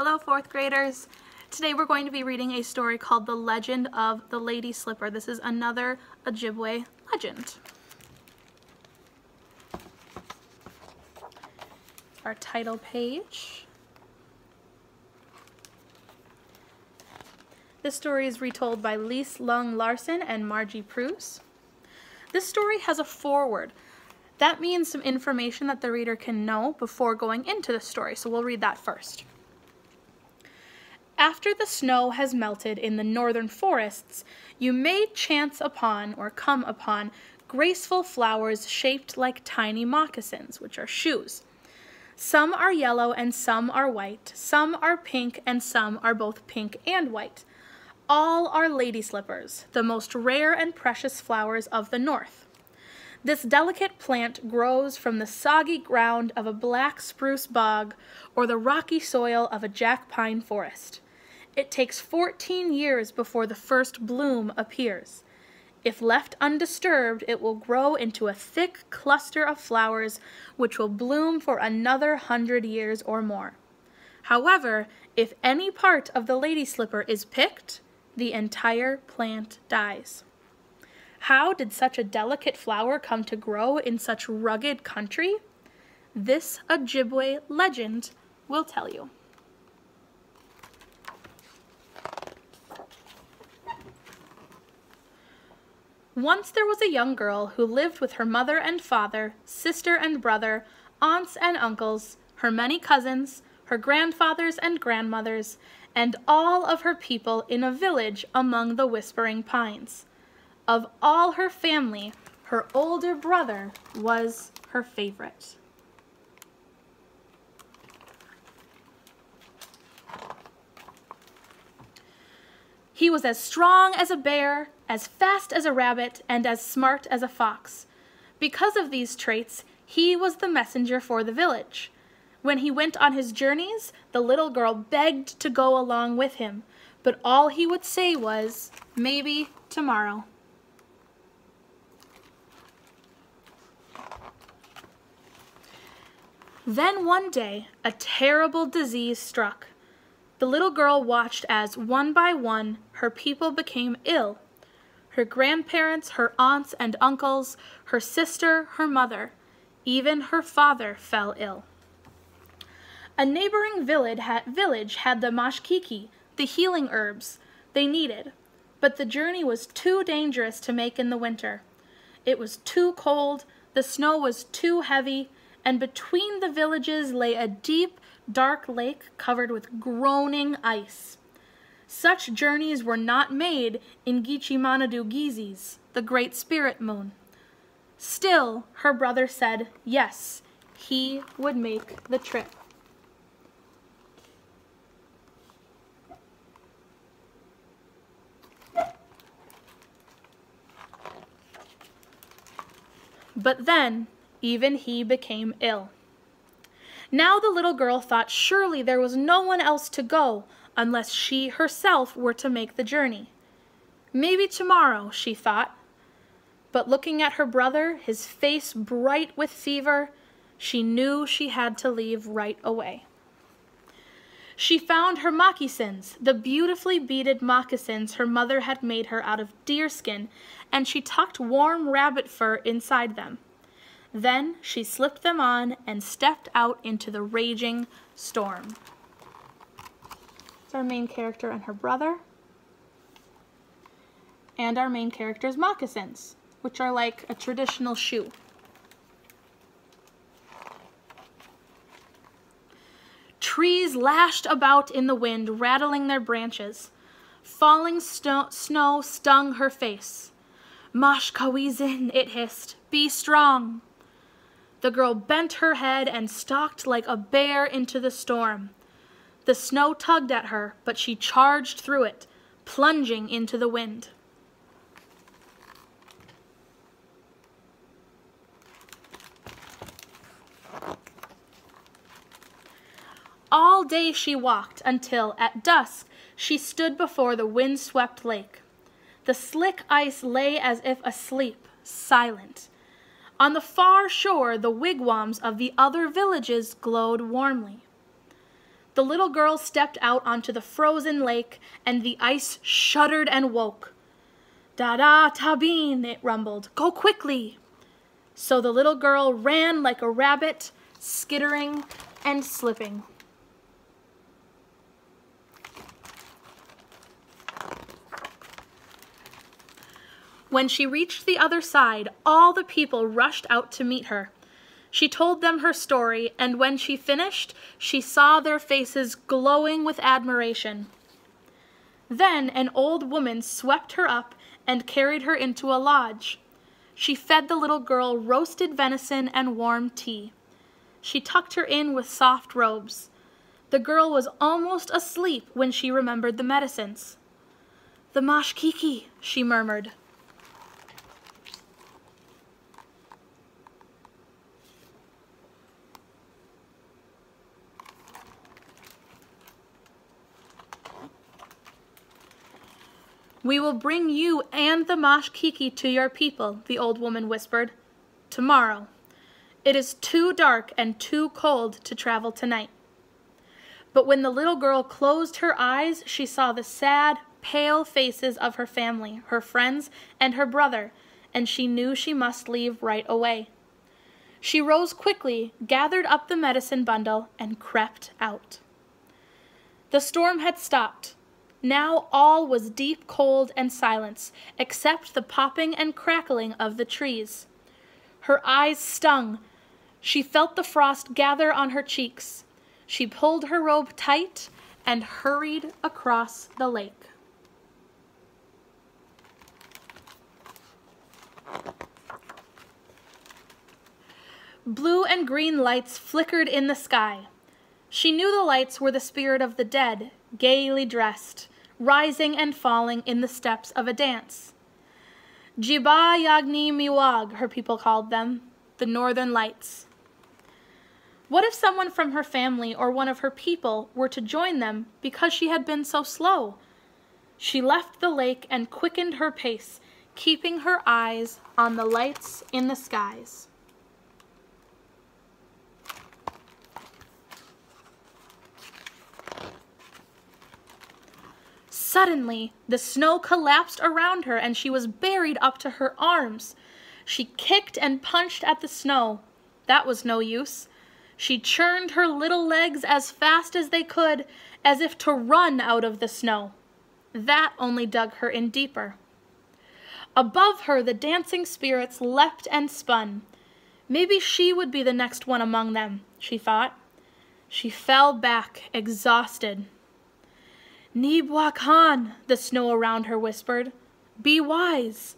Hello, fourth graders. Today we're going to be reading a story called The Legend of the Lady Slipper. This is another Ojibwe legend. Our title page. This story is retold by Lise Lung Larson and Margie Pruse. This story has a foreword. That means some information that the reader can know before going into the story, so we'll read that first. After the snow has melted in the northern forests, you may chance upon or come upon graceful flowers shaped like tiny moccasins, which are shoes. Some are yellow and some are white, some are pink and some are both pink and white. All are lady slippers, the most rare and precious flowers of the north. This delicate plant grows from the soggy ground of a black spruce bog or the rocky soil of a jack pine forest. It takes 14 years before the first bloom appears. If left undisturbed, it will grow into a thick cluster of flowers which will bloom for another 100 years or more. However, if any part of the lady slipper is picked, the entire plant dies. How did such a delicate flower come to grow in such rugged country? This Ojibwe legend will tell you. Once there was a young girl who lived with her mother and father, sister and brother, aunts and uncles, her many cousins, her grandfathers and grandmothers, and all of her people in a village among the whispering pines. Of all her family, her older brother was her favorite. He was as strong as a bear, as fast as a rabbit, and as smart as a fox. Because of these traits, he was the messenger for the village. When he went on his journeys, the little girl begged to go along with him, but all he would say was, "Maybe tomorrow." Then one day, a terrible disease struck. The little girl watched as, one by one, her people became ill. Her grandparents, her aunts and uncles, her sister, her mother, even her father fell ill. A neighboring village had the mashkiki, the healing herbs they needed, but the journey was too dangerous to make in the winter. It was too cold, the snow was too heavy, and between the villages lay a deep, dark lake covered with groaning ice. Such journeys were not made in Gichimanadu Gizis, the great spirit moon. Still, her brother said, yes, he would make the trip. But then, even he became ill. Now the little girl thought surely there was no one else to go unless she herself were to make the journey. Maybe tomorrow, she thought. But looking at her brother, his face bright with fever, she knew she had to leave right away. She found her moccasins, the beautifully beaded moccasins her mother had made her out of deerskin, and she tucked warm rabbit fur inside them. Then she slipped them on and stepped out into the raging storm. It's our main character and her brother. And our main character's moccasins, which are like a traditional shoe. Trees lashed about in the wind, rattling their branches. Falling snow stung her face. "Mashkawizin," it hissed, "be strong." The girl bent her head and stalked like a bear into the storm. The snow tugged at her, but she charged through it, plunging into the wind. All day she walked until, at dusk, she stood before the wind-swept lake. The slick ice lay as if asleep, silent. On the far shore, the wigwams of the other villages glowed warmly. The little girl stepped out onto the frozen lake, and the ice shuddered and woke. "Da-da, Tabine," it rumbled. "Go quickly." So the little girl ran like a rabbit, skittering and slipping. When she reached the other side, all the people rushed out to meet her. She told them her story, and when she finished, she saw their faces glowing with admiration. Then an old woman swept her up and carried her into a lodge. She fed the little girl roasted venison and warm tea. She tucked her in with soft robes. The girl was almost asleep when she remembered the medicines. "The mashkiki," she murmured. "We will bring you and the mashkiki to your people," the old woman whispered. "Tomorrow. It is too dark and too cold to travel tonight." But when the little girl closed her eyes, she saw the sad, pale faces of her family, her friends, and her brother, and she knew she must leave right away. She rose quickly, gathered up the medicine bundle, and crept out. The storm had stopped. Now all was deep cold and silence, except the popping and crackling of the trees. Her eyes stung. She felt the frost gather on her cheeks. She pulled her robe tight and hurried across the lake. Blue and green lights flickered in the sky. She knew the lights were the spirit of the dead, gaily dressed, rising and falling in the steps of a dance. Jiba Yagni Miwag, her people called them, the northern lights. What if someone from her family or one of her people were to join them because she had been so slow? She left the lake and quickened her pace, keeping her eyes on the lights in the skies. Suddenly, the snow collapsed around her and she was buried up to her arms. She kicked and punched at the snow. That was no use. She churned her little legs as fast as they could, as if to run out of the snow. That only dug her in deeper. Above her, the dancing spirits leapt and spun. Maybe she would be the next one among them, she thought. She fell back, exhausted. "Nibwa Khan," the snow around her whispered. "Be wise."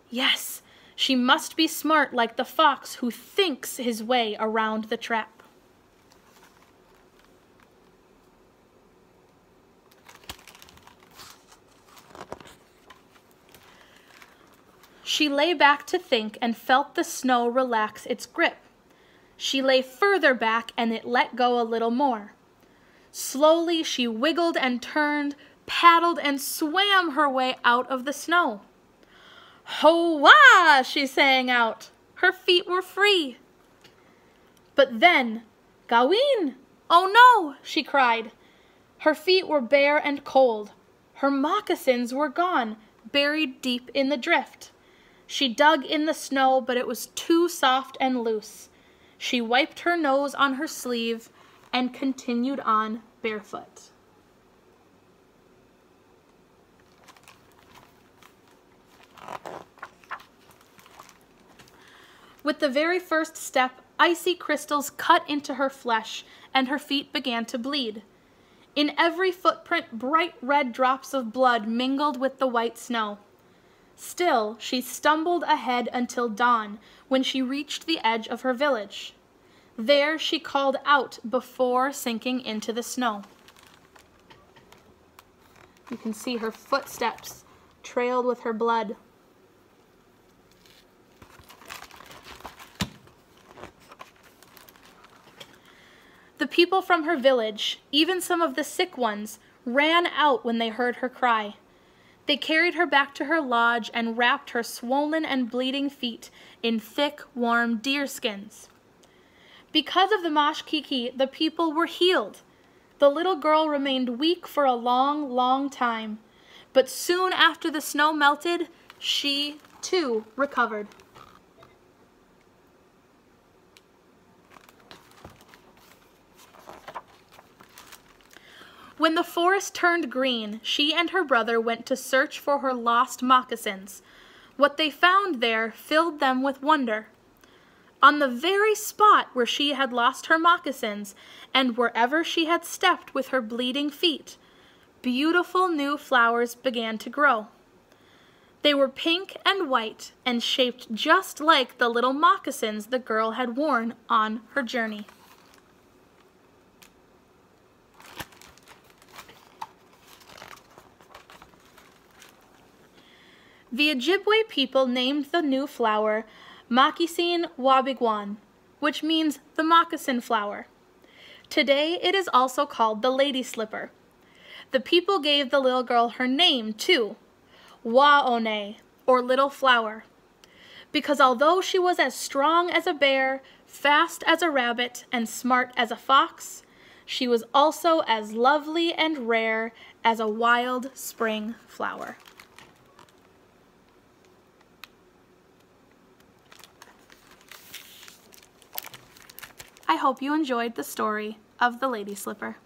Yes, she must be smart like the fox who thinks his way around the trap. She lay back to think and felt the snow relax its grip. She lay further back and it let go a little more. Slowly she wiggled and turned, paddled and swam her way out of the snow. "Ho-wah!" she sang out. Her feet were free. But then, "Gawin! Oh no!" she cried. Her feet were bare and cold. Her moccasins were gone, buried deep in the drift. She dug in the snow, but it was too soft and loose. She wiped her nose on her sleeve and continued on barefoot. With the very first step, icy crystals cut into her flesh, and her feet began to bleed. In every footprint, bright red drops of blood mingled with the white snow. Still, she stumbled ahead until dawn, when she reached the edge of her village. There she called out before sinking into the snow. You can see her footsteps trailed with her blood. The people from her village, even some of the sick ones, ran out when they heard her cry. They carried her back to her lodge and wrapped her swollen and bleeding feet in thick, warm deerskins. Because of the mashkiki, the people were healed. The little girl remained weak for a long, long time, but soon after the snow melted, she, too, recovered. When the forest turned green, she and her brother went to search for her lost moccasins. What they found there filled them with wonder. On the very spot where she had lost her moccasins, and wherever she had stepped with her bleeding feet, beautiful new flowers began to grow. They were pink and white and shaped just like the little moccasins the girl had worn on her journey. The Ojibwe people named the new flower Moccasin Wabigwan, which means the moccasin flower. Today it is also called the lady slipper. The people gave the little girl her name too, Waone, or little flower, because although she was as strong as a bear, fast as a rabbit, and smart as a fox, she was also as lovely and rare as a wild spring flower. I hope you enjoyed the story of the Lady Slipper.